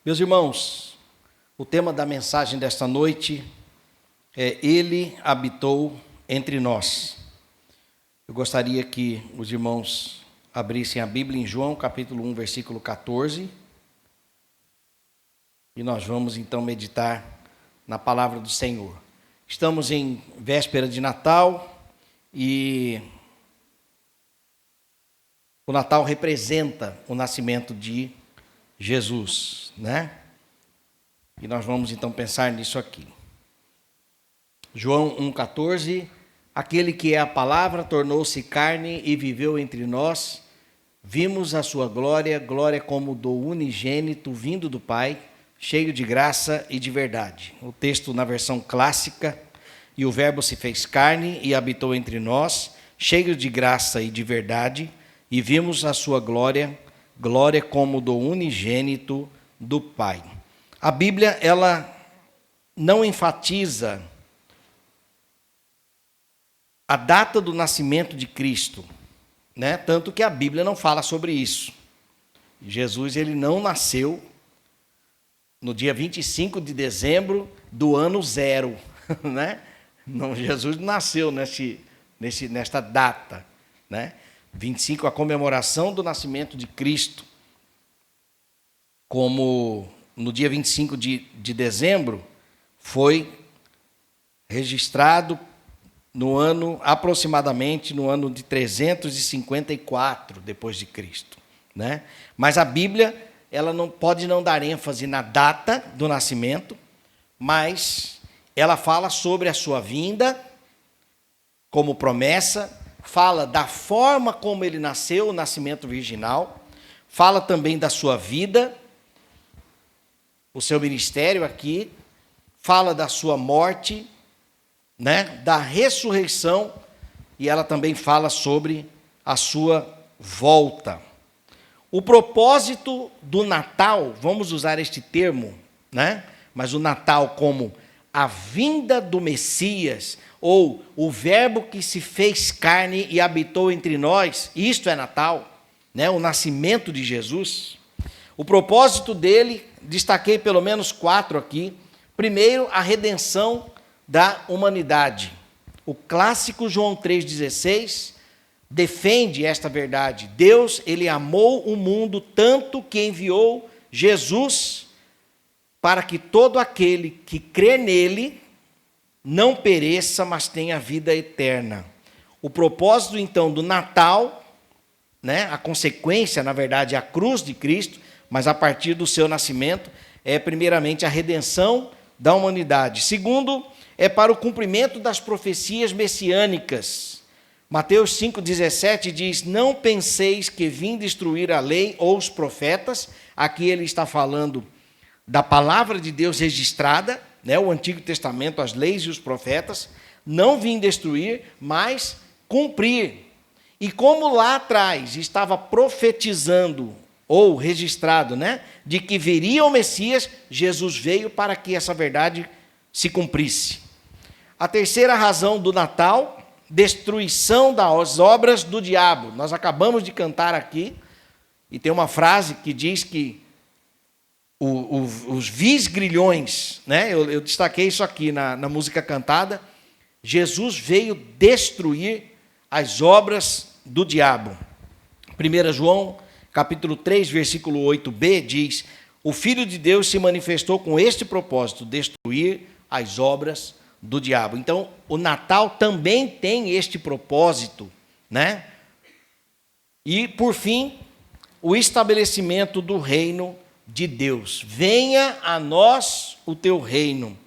Meus irmãos, o tema da mensagem desta noite é Ele habitou entre nós. Eu gostaria que os irmãos abrissem a Bíblia em João, capítulo 1, versículo 14. E nós vamos então meditar na palavra do Senhor. Estamos em véspera de Natal e o Natal representa o nascimento de Jesus, né? E nós vamos então pensar nisso aqui. João 1,14, aquele que é a palavra tornou-se carne e viveu entre nós, vimos a sua glória, glória como do unigênito vindo do Pai, cheio de graça e de verdade. O texto na versão clássica, e o verbo se fez carne e habitou entre nós, cheio de graça e de verdade, e vimos a sua glória, glória como do unigênito do Pai. A Bíblia, ela não enfatiza a data do nascimento de Cristo, né? Tanto que a Bíblia não fala sobre isso. Jesus, ele não nasceu no dia 25 de dezembro do ano 0, né? Não, Jesus nasceu nesta data, né? 25, a comemoração do nascimento de Cristo, como no dia 25 de dezembro, foi registrado aproximadamente no ano de 354 depois de Cristo, né? Mas a Bíblia, ela não pode não dar ênfase na data do nascimento, mas ela fala sobre a sua vinda como promessa, fala da forma como ele nasceu, o nascimento virginal, fala também da sua vida, o seu ministério aqui, fala da sua morte, né, da ressurreição, e ela também fala sobre a sua volta. O propósito do Natal, vamos usar este termo, né, mas o Natal como a vinda do Messias, ou o verbo que se fez carne e habitou entre nós, isto é Natal, né, o nascimento de Jesus. O propósito dele, destaquei pelo menos 4 aqui. Primeiro, a redenção da humanidade. O clássico João 3,16 defende esta verdade. Deus, ele amou o mundo tanto que enviou Jesus para que todo aquele que crê nele não pereça, mas tenha vida eterna. O propósito, então, do Natal, né, a consequência, na verdade, é a cruz de Cristo, mas a partir do seu nascimento, é primeiramente a redenção da humanidade. Segundo, é para o cumprimento das profecias messiânicas. Mateus 5,17 diz, não penseis que vim destruir a lei ou os profetas. Aqui ele está falando da palavra de Deus registrada, né, o Antigo Testamento, as leis e os profetas, não vim destruir, mas cumprir. E como lá atrás estava profetizando, ou registrado, né, de que viria o Messias, Jesus veio para que essa verdade se cumprisse. A terceira razão do Natal, destruição das obras do diabo. Nós acabamos de cantar aqui, e tem uma frase que diz que os vis grilhões, né? Eu destaquei isso aqui na música cantada. Jesus veio destruir as obras do diabo. 1 João, capítulo 3, versículo 8b, diz, o Filho de Deus se manifestou com este propósito, destruir as obras do diabo. Então, o Natal também tem este propósito, né? E, por fim, o estabelecimento do reino de Deus. Venha a nós o teu reino.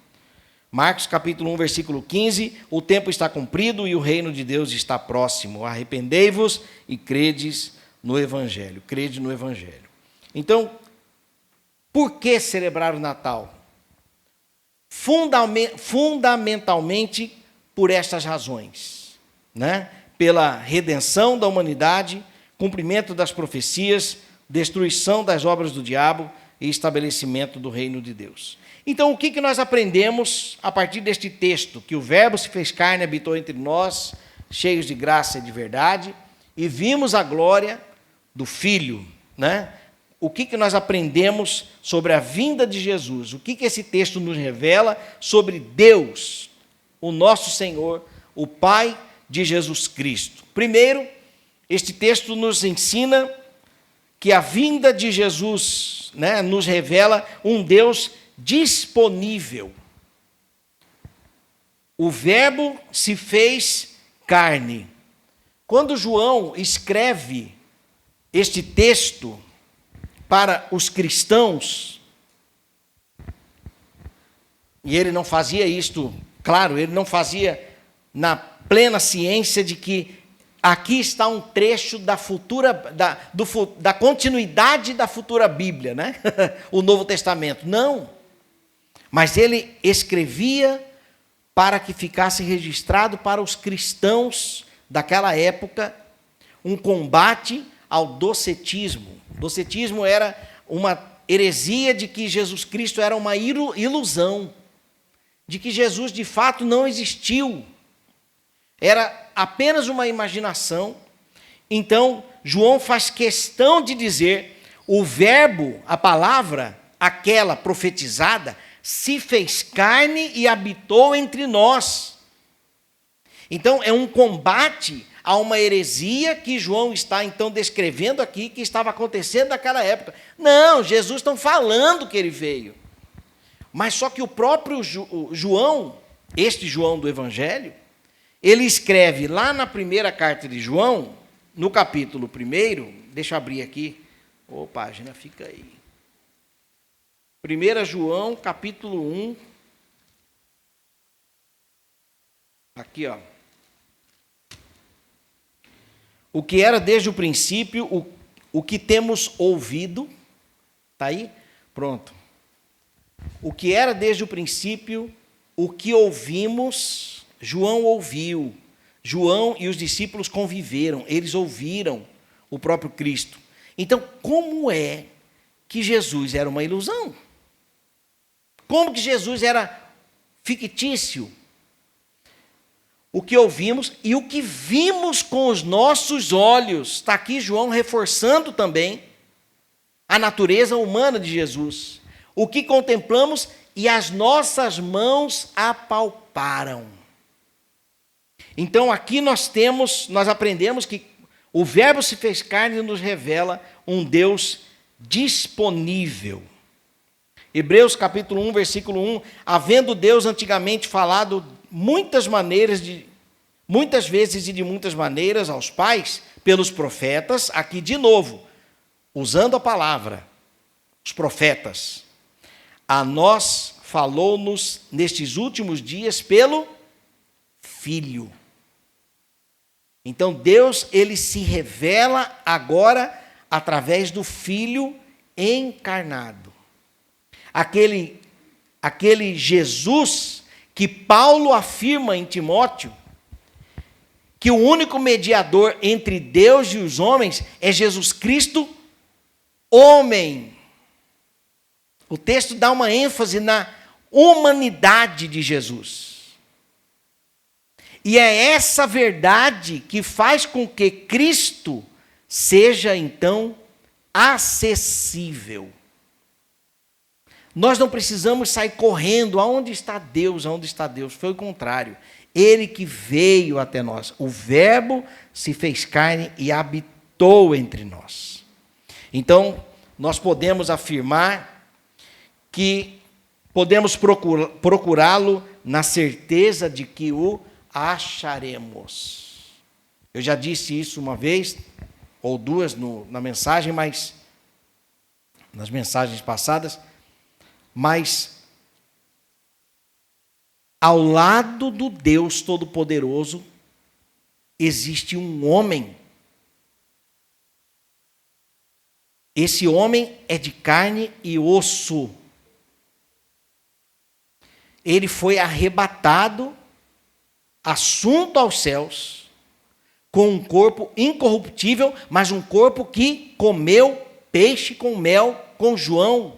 Marcos capítulo 1, versículo 15, o tempo está cumprido e o reino de Deus está próximo. Arrependei-vos e credes no Evangelho. Crede no Evangelho. Então, por que celebrar o Natal? Fundamentalmente por estas razões, né? Pela redenção da humanidade, cumprimento das profecias, destruição das obras do diabo e estabelecimento do reino de Deus. Então, o que nós aprendemos a partir deste texto? Que o verbo se fez carne e habitou entre nós, cheios de graça e de verdade, e vimos a glória do Filho, né? o que nós aprendemos sobre a vinda de Jesus? O que esse texto nos revela sobre Deus, o nosso Senhor, o Pai de Jesus Cristo? Primeiro, este texto nos ensina que a vinda de Jesus, nos revela um Deus disponível. O Verbo se fez carne. Quando João escreve este texto para os cristãos, e ele não fazia isto, claro, ele não fazia na plena ciência de que aqui está um trecho da futura, da continuidade da futura Bíblia, o Novo Testamento. Não. Mas ele escrevia para que ficasse registrado para os cristãos daquela época um combate ao docetismo. Docetismo era uma heresia de que Jesus Cristo era uma ilusão, de que Jesus de fato não existiu. Era apenas uma imaginação. Então, João faz questão de dizer, o verbo, a palavra, aquela profetizada, se fez carne e habitou entre nós. Então, é um combate a uma heresia que João está, então, descrevendo aqui, que estava acontecendo naquela época. Não, Jesus está falando que ele veio. Mas só que o próprio João, este João do Evangelho, ele escreve lá na primeira carta de João, no capítulo 1, deixa eu abrir aqui, página, fica aí. 1 João, capítulo 1, aqui, ó. O que era desde o princípio, o que temos ouvido, está aí? Pronto. O que era desde o princípio, o que ouvimos, João ouviu. João e os discípulos conviveram, eles ouviram o próprio Cristo. Então, como é que Jesus era uma ilusão? Como que Jesus era fictício? O que ouvimos e o que vimos com os nossos olhos. Está aqui João reforçando também a natureza humana de Jesus. O que contemplamos e as nossas mãos apalparam. Então aqui nós aprendemos que o Verbo se fez carne e nos revela um Deus disponível. Hebreus capítulo 1, versículo 1, havendo Deus antigamente falado muitas vezes e de muitas maneiras aos pais, pelos profetas, aqui de novo, usando a palavra, os profetas, a nós falou-nos nestes últimos dias pelo Filho. Então Deus, ele se revela agora através do Filho encarnado. Aquele Jesus que Paulo afirma em Timóteo, que o único mediador entre Deus e os homens é Jesus Cristo, homem. O texto dá uma ênfase na humanidade de Jesus. E é essa verdade que faz com que Cristo seja, então, acessível. Nós não precisamos sair correndo, aonde está Deus, aonde está Deus. Foi o contrário. Ele que veio até nós. O Verbo se fez carne e habitou entre nós. Então, nós podemos afirmar que podemos procurá-lo na certeza de que o acharemos. Eu já disse isso uma vez, ou duas na mensagem, mas nas mensagens passadas, mas ao lado do Deus Todo-Poderoso existe um homem. Esse homem é de carne e osso. Ele foi arrebatado, assunto aos céus, com um corpo incorruptível, mas um corpo que comeu peixe com mel com João,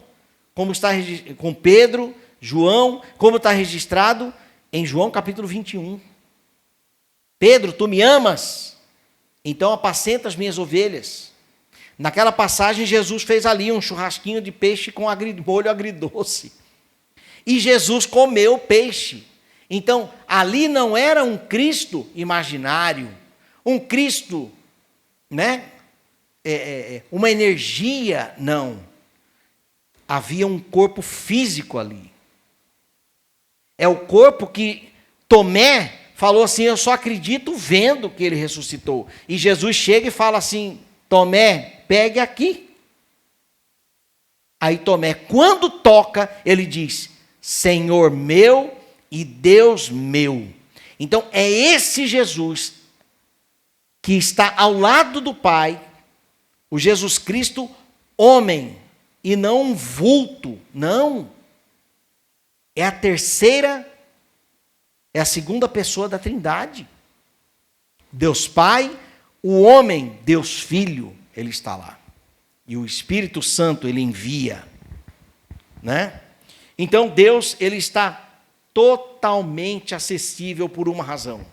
como está com Pedro, João, como está registrado em João capítulo 21. Pedro, tu me amas? Então apacenta as minhas ovelhas. Naquela passagem, Jesus fez ali um churrasquinho de peixe com molho agridoce. E Jesus comeu o peixe. Então, ali não era um Cristo imaginário, um Cristo, né? Uma energia, não. Havia um corpo físico ali. É o corpo que Tomé falou assim, eu só acredito vendo que ele ressuscitou. E Jesus chega e fala assim, Tomé, pegue aqui. Aí Tomé, quando toca, ele diz, Senhor meu e Deus meu. Então, é esse Jesus que está ao lado do Pai, o Jesus Cristo, homem, e não um vulto, não. É a terceira, é a segunda pessoa da Trindade. Deus Pai, o homem, Deus Filho, ele está lá. E o Espírito Santo, ele envia, né? Então, Deus, ele está totalmente acessível por uma razão.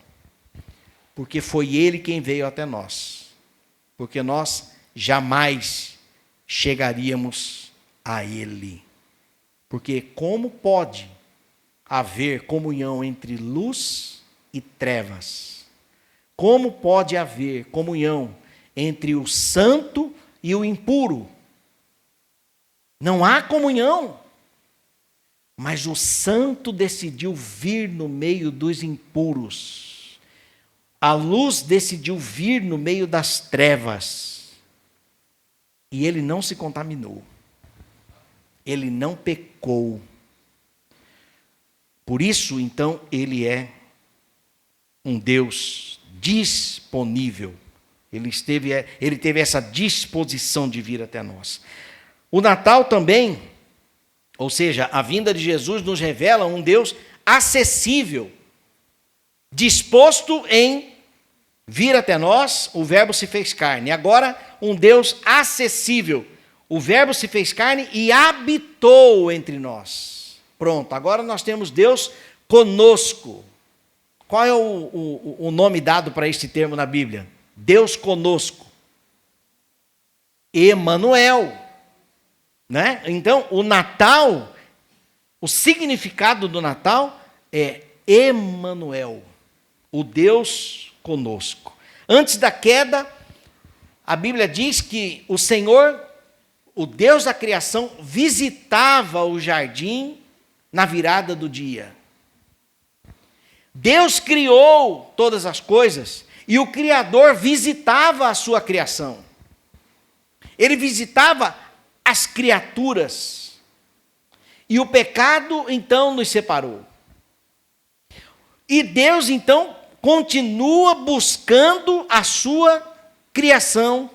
Porque foi ele quem veio até nós. Porque nós jamais chegaríamos a ele. Porque como pode haver comunhão entre luz e trevas? Como pode haver comunhão entre o santo e o impuro? Não há comunhão. Mas o santo decidiu vir no meio dos impuros. A luz decidiu vir no meio das trevas. E ele não se contaminou. Ele não pecou. Por isso, então, ele é um Deus disponível. Ele teve essa disposição de vir até nós. O Natal também, ou seja, a vinda de Jesus nos revela um Deus acessível, disposto em vir até nós, o Verbo se fez carne. Agora, um Deus acessível. O Verbo se fez carne e habitou entre nós. Pronto, agora nós temos Deus conosco. Qual é o nome dado para este termo na Bíblia? Deus conosco. Emanuel. Né? Então, o Natal, o significado do Natal é Emanuel, o Deus conosco. Antes da queda, a Bíblia diz que o Senhor, o Deus da criação, visitava o jardim na virada do dia. Deus criou todas as coisas e o Criador visitava a sua criação. Ele visitava as criaturas. E o pecado, então, nos separou. E Deus, então, continua buscando a sua criação.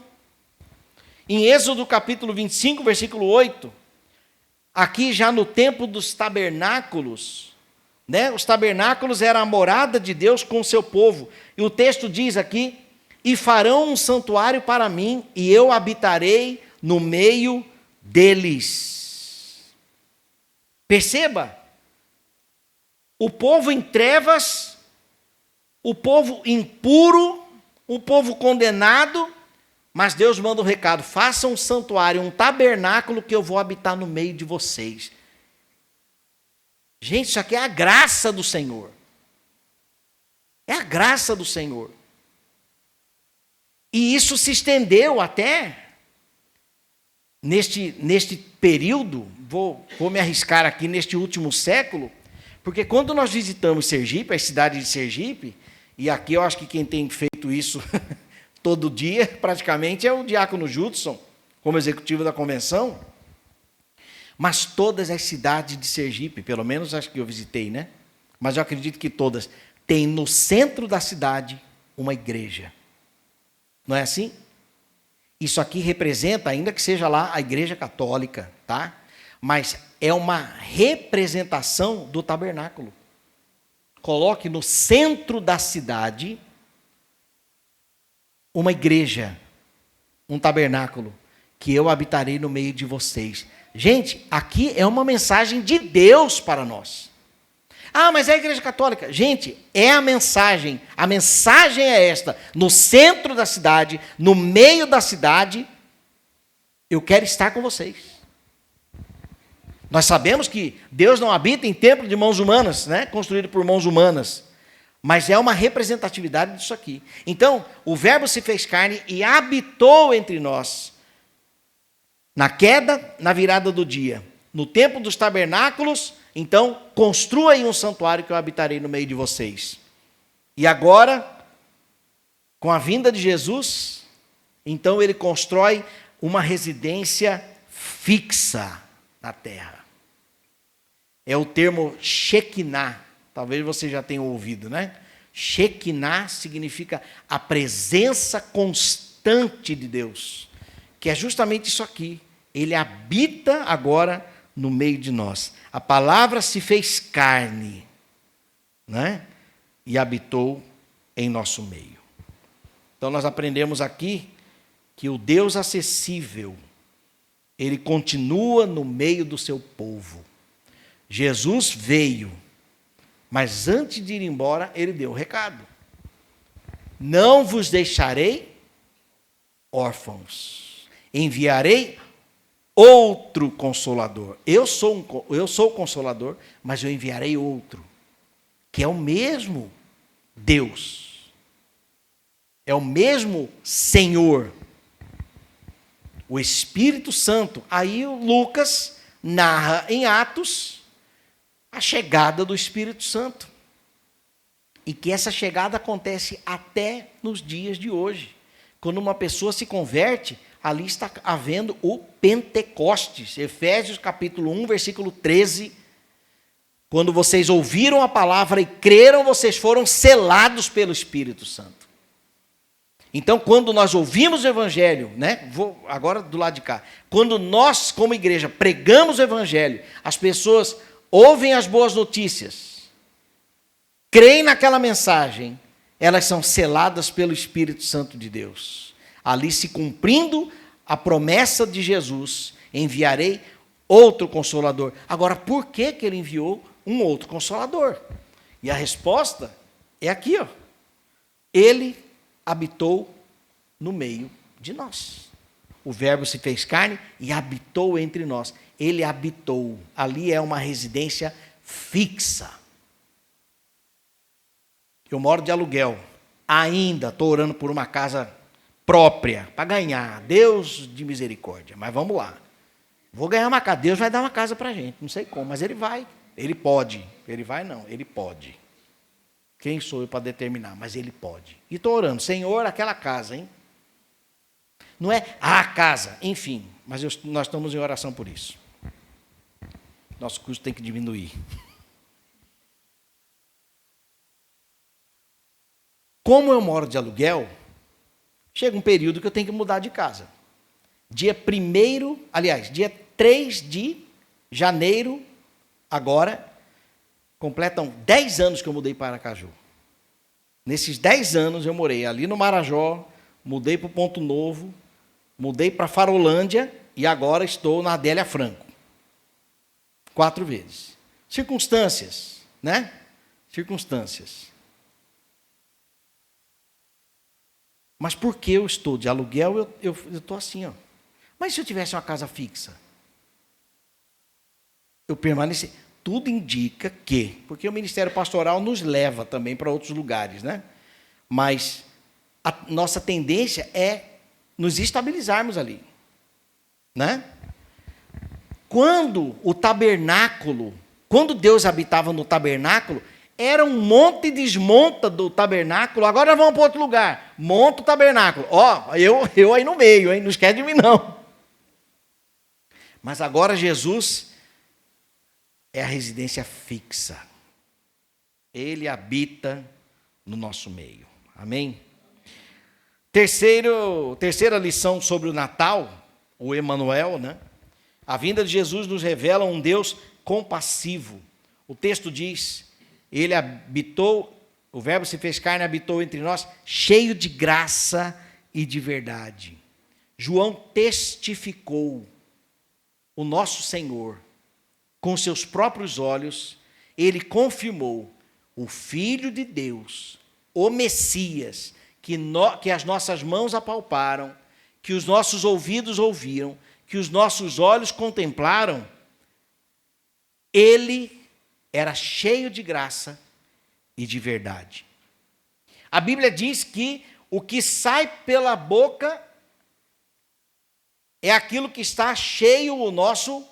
Em Êxodo capítulo 25, versículo 8, aqui já no tempo dos tabernáculos, né? Os tabernáculos eram a morada de Deus com o seu povo. E o texto diz aqui, e farão um santuário para mim, e eu habitarei no meio deles. Perceba, o povo em trevas, o povo impuro, o povo condenado, mas Deus manda um recado, façam um santuário, um tabernáculo que eu vou habitar no meio de vocês. Gente, isso aqui é a graça do Senhor. É a graça do Senhor. E isso se estendeu até neste período, vou me arriscar aqui neste último século, porque quando nós visitamos Sergipe, a cidade de Sergipe, e aqui eu acho que quem tem feito isso todo dia, praticamente, é o diácono Judson, como executivo da convenção, mas todas as cidades de Sergipe, pelo menos acho que eu visitei, né? Mas eu acredito que todas, têm no centro da cidade uma igreja. Não é assim? Isso aqui representa, ainda que seja lá a Igreja Católica, tá? Mas é uma representação do tabernáculo. Coloque no centro da cidade uma igreja, um tabernáculo, que eu habitarei no meio de vocês. Gente, aqui é uma mensagem de Deus para nós. Ah, mas é a Igreja Católica. Gente, é a mensagem. A mensagem é esta. No centro da cidade, no meio da cidade, eu quero estar com vocês. Nós sabemos que Deus não habita em templo de mãos humanas, né? Construído por mãos humanas. Mas é uma representatividade disso aqui. Então, o Verbo se fez carne e habitou entre nós. Na queda, na virada do dia. No tempo dos tabernáculos, então, construa aí um santuário que eu habitarei no meio de vocês. E agora, com a vinda de Jesus, então ele constrói uma residência fixa na terra. É o termo Shekinah. Talvez você já tenha ouvido, né? Shekinah significa a presença constante de Deus, que é justamente isso aqui. Ele habita agora no meio de nós. A palavra se fez carne, né? E habitou em nosso meio. Então nós aprendemos aqui que o Deus acessível, ele continua no meio do seu povo. Jesus veio, mas antes de ir embora, ele deu o recado. Não vos deixarei órfãos. Enviarei outro Consolador. Eu sou o Consolador, mas eu enviarei outro, que é o mesmo Deus. É o mesmo Senhor. O Espírito Santo. Aí o Lucas narra em Atos a chegada do Espírito Santo. E que essa chegada acontece até nos dias de hoje. Quando uma pessoa se converte, ali está havendo o Pentecostes. Efésios capítulo 1, versículo 13. Quando vocês ouviram a palavra e creram, vocês foram selados pelo Espírito Santo. Então, quando nós ouvimos o Evangelho, né? Vou agora do lado de cá. Quando nós, como igreja, pregamos o Evangelho, as pessoas ouvem as boas notícias, creem naquela mensagem, elas são seladas pelo Espírito Santo de Deus. Ali se cumprindo a promessa de Jesus, enviarei outro Consolador. Agora, por que ele enviou um outro Consolador? E a resposta é aqui, ó. Ele habitou no meio de nós. O Verbo se fez carne e habitou entre nós. Ele habitou. Ali é uma residência fixa. Eu moro de aluguel. Ainda estou orando por uma casa própria, para ganhar. Deus de misericórdia. Mas vamos lá. Vou ganhar uma casa. Deus vai dar uma casa para a gente. Não sei como, mas Ele vai. Ele pode. Ele vai não, Ele pode. Quem sou eu para determinar? Mas Ele pode. E estou orando. Senhor, aquela casa, hein? Não é a casa. Enfim, mas nós estamos em oração por isso. Nosso custo tem que diminuir. Como eu moro de aluguel, chega um período que eu tenho que mudar de casa. Dia 3 de janeiro, agora, completam 10 anos que eu mudei para Aracaju. Nesses 10 anos eu morei ali no Marajó, mudei para o Ponto Novo, mudei para Farolândia e agora estou na Adélia Franco. 4 vezes. Circunstâncias, né? Circunstâncias. Mas por que eu estou de aluguel, eu estou assim, ó. Mas se eu tivesse uma casa fixa? Eu permaneci. Tudo indica que, porque o ministério pastoral nos leva também para outros lugares, né? Mas a nossa tendência é nos estabilizarmos ali, né? Quando Deus habitava no tabernáculo, era um monte e desmonta do tabernáculo. Agora vamos para outro lugar. Monta o tabernáculo. Ó, eu aí no meio, hein? Não esquece de mim, não. Mas agora Jesus é a residência fixa. Ele habita no nosso meio. Amém? Terceira lição sobre o Natal, o Emanuel, né? A vinda de Jesus nos revela um Deus compassivo. O texto diz: Ele habitou, o Verbo se fez carne e habitou entre nós, cheio de graça e de verdade. João testificou o nosso Senhor com seus próprios olhos. Ele confirmou o Filho de Deus, o Messias, que as nossas mãos apalparam, que os nossos ouvidos ouviram, que os nossos olhos contemplaram, ele era cheio de graça e de verdade. A Bíblia diz que o que sai pela boca é aquilo que está cheio o nosso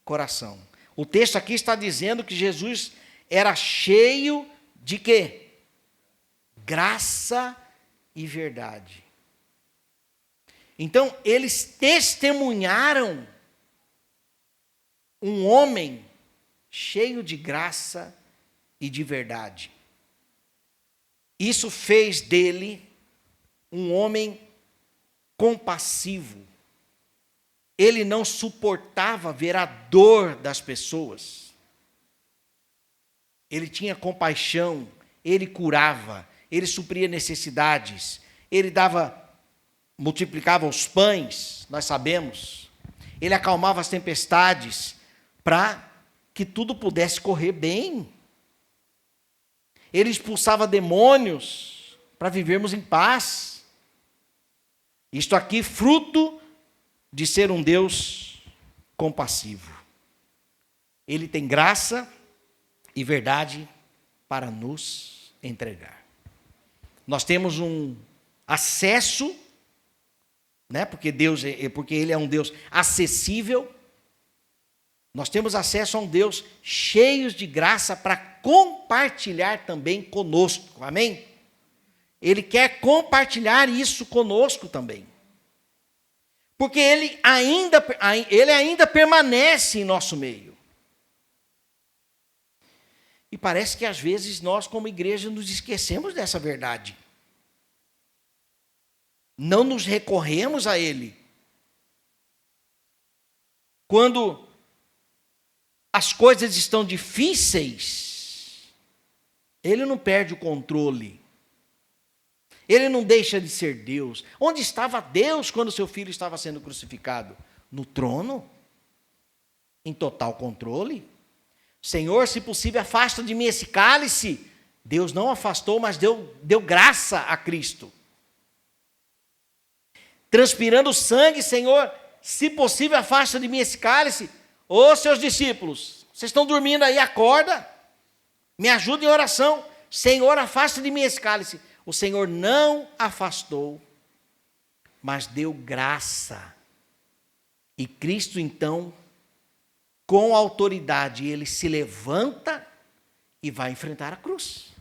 coração. O texto aqui está dizendo que Jesus era cheio de quê? Graça e verdade. Então, eles testemunharam um homem cheio de graça e de verdade. Isso fez dele um homem compassivo. Ele não suportava ver a dor das pessoas. Ele tinha compaixão, ele curava, ele supria necessidades, ele multiplicava os pães, nós sabemos. Ele acalmava as tempestades para que tudo pudesse correr bem. Ele expulsava demônios para vivermos em paz. Isto aqui fruto de ser um Deus compassivo. Ele tem graça e verdade para nos entregar. Nós temos um acesso, né? Porque ele é um Deus acessível. Nós temos acesso a um Deus cheio de graça para compartilhar também conosco. Amém? Ele quer compartilhar isso conosco também. Porque ele ainda permanece em nosso meio. E parece que às vezes nós, como igreja, nos esquecemos dessa verdade. Não nos recorremos a ele. Quando as coisas estão difíceis, ele não perde o controle. Ele não deixa de ser Deus. Onde estava Deus quando seu filho estava sendo crucificado? No trono? Em total controle? Senhor, se possível, afasta de mim esse cálice. Deus não afastou, mas deu graça a Cristo. Transpirando sangue, Senhor, se possível, afasta de mim esse cálice. Ô, seus discípulos, vocês estão dormindo aí, acorda. Me ajuda em oração. Senhor, afasta de mim esse cálice. O Senhor não afastou, mas deu graça. E Cristo, então, com autoridade, ele se levanta e vai enfrentar a cruz.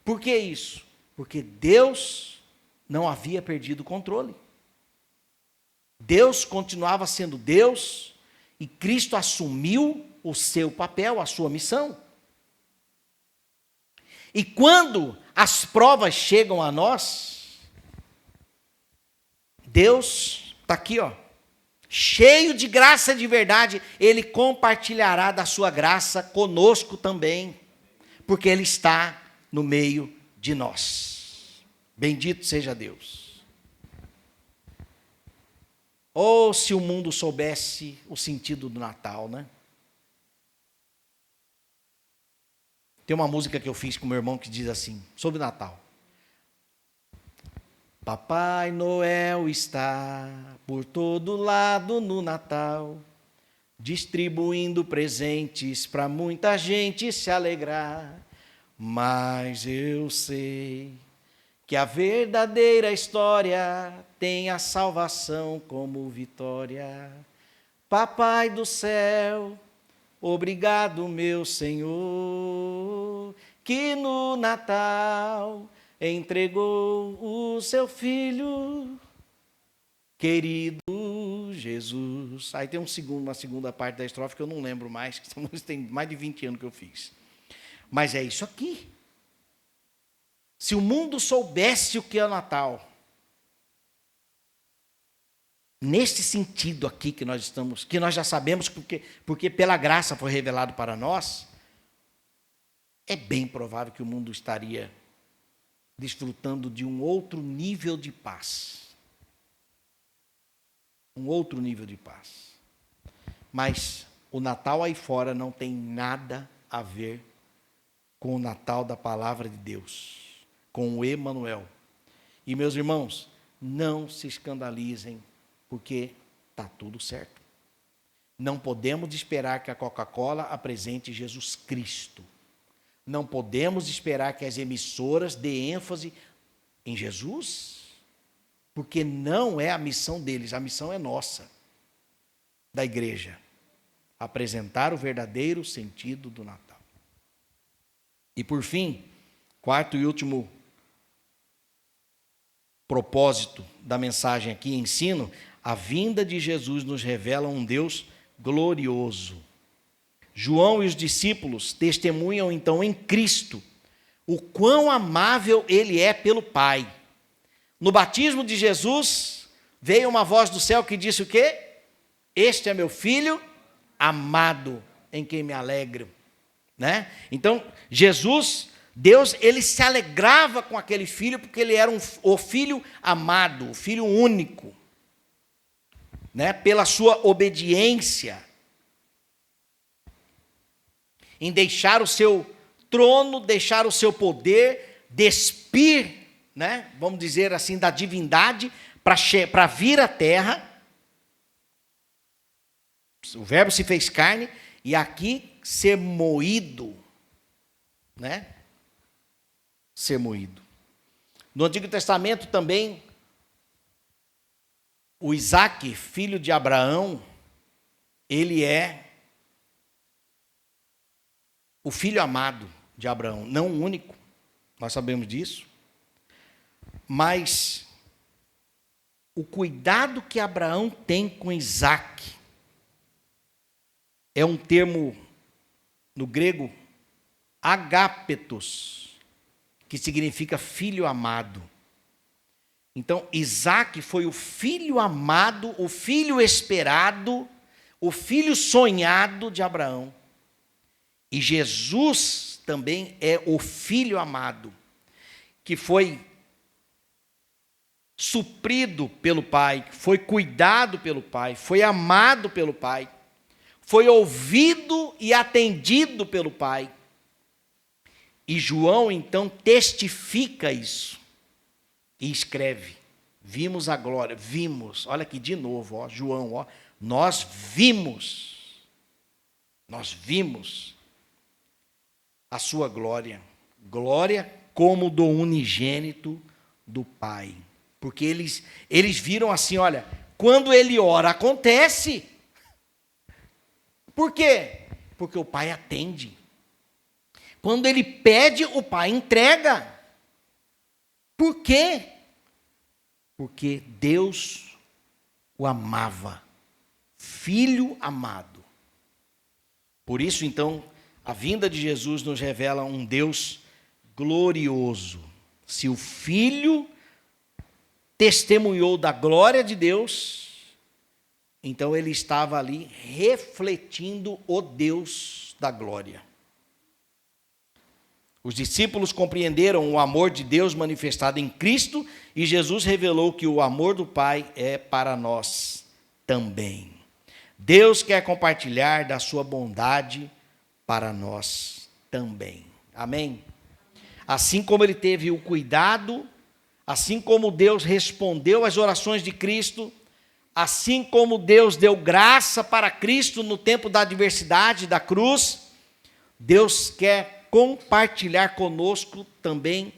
Por que isso? Porque Deus não havia perdido o controle. Deus continuava sendo Deus e Cristo assumiu o seu papel, a sua missão. E quando as provas chegam a nós, Deus está aqui, cheio de graça e de verdade, Ele compartilhará da sua graça conosco também, porque Ele está no meio de nós. Bendito seja Deus. Oh, se o mundo soubesse o sentido do Natal, né? Tem uma música que eu fiz com meu irmão que diz assim, sobre o Natal. Papai Noel está por todo lado no Natal, distribuindo presentes para muita gente se alegrar. Mas eu sei que a verdadeira história tem a salvação como vitória. Papai do céu, obrigado, meu Senhor, que no Natal entregou o seu filho, querido Jesus. Aí tem uma segunda parte da estrofe que eu não lembro mais, que tem mais de 20 anos que eu fiz. Mas é isso aqui. Se o mundo soubesse o que é o Natal, neste sentido aqui que nós já sabemos, porque pela graça foi revelado para nós, é bem provável que o mundo estaria desfrutando de um outro nível de paz. Um outro nível de paz. Mas o Natal aí fora não tem nada a ver com o Natal da palavra de Deus, com o Emanuel. E meus irmãos, não se escandalizem porque está tudo certo. Não podemos esperar que a Coca-Cola apresente Jesus Cristo. Não podemos esperar que as emissoras dêem ênfase em Jesus, porque não é a missão deles, a missão é nossa, da igreja. Apresentar o verdadeiro sentido do Natal. E por fim, quarto e último propósito da mensagem aqui, ensino, a vinda de Jesus nos revela um Deus glorioso. João e os discípulos testemunham então em Cristo o quão amável ele é pelo Pai. No batismo de Jesus, veio uma voz do céu que disse o quê? Este é meu filho amado, em quem me alegro. Né? Então, Jesus, Deus, ele se alegrava com aquele filho, porque ele era o filho amado, o filho único. Né? Pela sua obediência, em deixar o seu trono, deixar o seu poder, despir, né? Vamos dizer assim, da divindade, para vir à terra. O verbo se fez carne, e aqui ser moído, né? Ser moído. No Antigo Testamento também, o Isaque, filho de Abraão, ele é o filho amado de Abraão, não o único, nós sabemos disso, mas o cuidado que Abraão tem com Isaque é um termo no grego agapetos, que significa filho amado. Então, Isaque foi o filho amado, o filho esperado, o filho sonhado de Abraão. E Jesus também é o filho amado, que foi suprido pelo Pai, foi cuidado pelo Pai, foi amado pelo Pai, foi ouvido e atendido pelo Pai. E João, então, testifica isso e escreve: vimos a glória, vimos, olha aqui de novo, ó, João, ó, nós vimos a sua glória, glória como do unigênito do Pai. Porque eles viram assim, olha, quando ele ora, acontece. Por quê? Porque o Pai atende. Quando ele pede, o Pai entrega. Por quê? Porque Deus o amava. Filho amado. Por isso, então, a vinda de Jesus nos revela um Deus glorioso. Se o Filho testemunhou da glória de Deus, então ele estava ali refletindo o Deus da glória. Os discípulos compreenderam o amor de Deus manifestado em Cristo, e Jesus revelou que o amor do Pai é para nós também. Deus quer compartilhar da sua bondade para nós também. Amém? Assim como ele teve o cuidado, assim como Deus respondeu às orações de Cristo, assim como Deus deu graça para Cristo no tempo da adversidade, da cruz, Deus quer compartilhar conosco também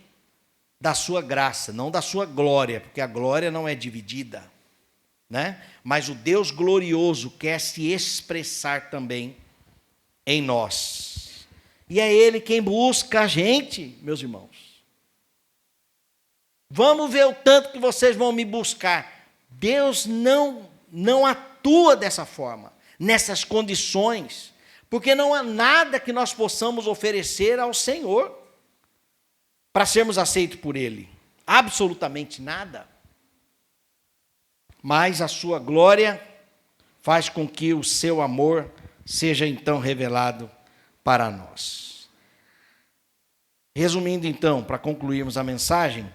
da sua graça, não da sua glória, porque a glória não é dividida, né? Mas o Deus glorioso quer se expressar também em nós. E é Ele quem busca a gente, meus irmãos. Vamos ver o tanto que vocês vão me buscar. Deus não atua dessa forma, nessas condições, porque não há nada que nós possamos oferecer ao Senhor para sermos aceitos por Ele. Absolutamente nada. Mas a sua glória faz com que o seu amor seja então revelado para nós. Resumindo então, para concluirmos a mensagem,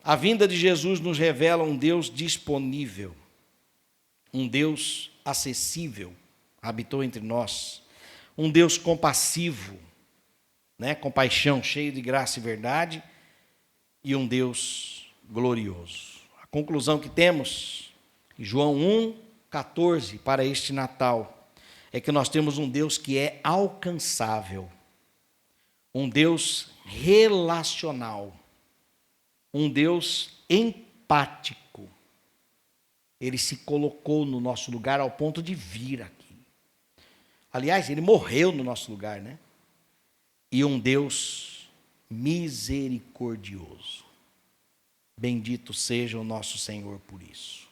a vinda de Jesus nos revela um Deus disponível, um Deus acessível, habitou entre nós, um Deus compassivo, né, compaixão, cheio de graça e verdade, e um Deus glorioso. A conclusão que temos, João 1,14, para este Natal, é que nós temos um Deus que é alcançável, um Deus relacional, um Deus empático. Ele se colocou no nosso lugar ao ponto de vir aqui. Aliás, ele morreu no nosso lugar, né? E um Deus misericordioso. Bendito seja o nosso Senhor por isso.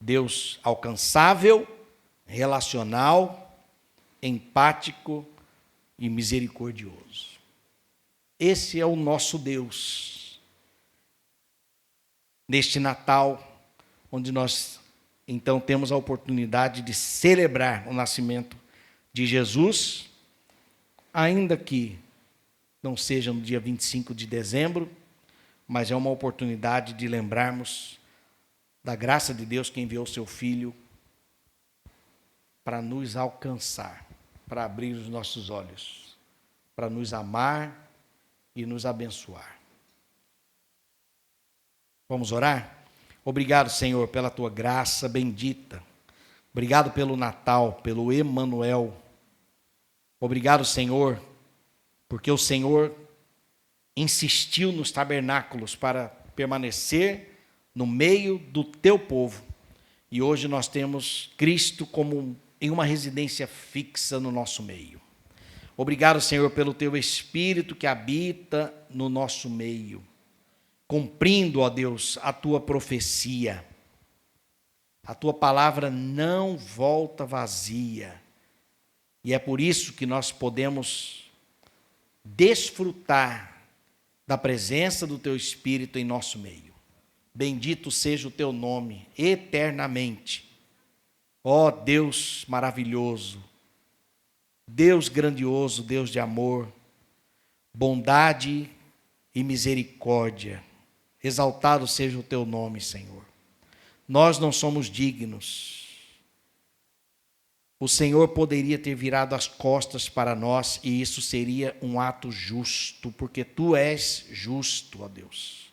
Deus alcançável, relacional, empático e misericordioso. Esse é o nosso Deus. Neste Natal, onde nós então temos a oportunidade de celebrar o nascimento de Jesus, ainda que não seja no dia 25 de dezembro, mas é uma oportunidade de lembrarmos da graça de Deus que enviou seu Filho para nos alcançar, para abrir os nossos olhos, para nos amar e nos abençoar. Vamos orar? Obrigado, Senhor, pela tua graça bendita. Obrigado pelo Natal, pelo Emanuel. Obrigado, Senhor, porque o Senhor insistiu nos tabernáculos para permanecer no meio do teu povo. E hoje nós temos Cristo como em uma residência fixa no nosso meio. Obrigado, Senhor, pelo teu Espírito que habita no nosso meio, cumprindo, ó Deus, a tua profecia. A tua palavra não volta vazia. E é por isso que nós podemos desfrutar da presença do teu Espírito em nosso meio. Bendito seja o teu nome eternamente. Ó Deus maravilhoso, Deus grandioso, Deus de amor, bondade e misericórdia. Exaltado seja o teu nome, Senhor. Nós não somos dignos. O Senhor poderia ter virado as costas para nós e isso seria um ato justo, porque tu és justo, ó Deus.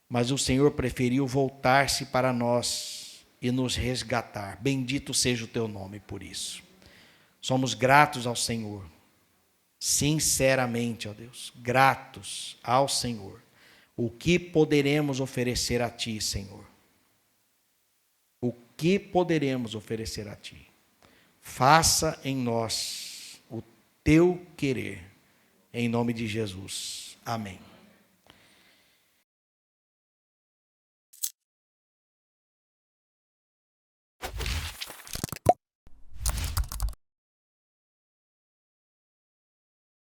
Mas o Senhor preferiu voltar-se para nós e nos resgatar. Bendito seja o teu nome por isso. Somos gratos ao Senhor, sinceramente, ó Deus, gratos ao Senhor. O que poderemos oferecer a Ti, Senhor? O que poderemos oferecer a Ti? Faça em nós o Teu querer, em nome de Jesus. Amém.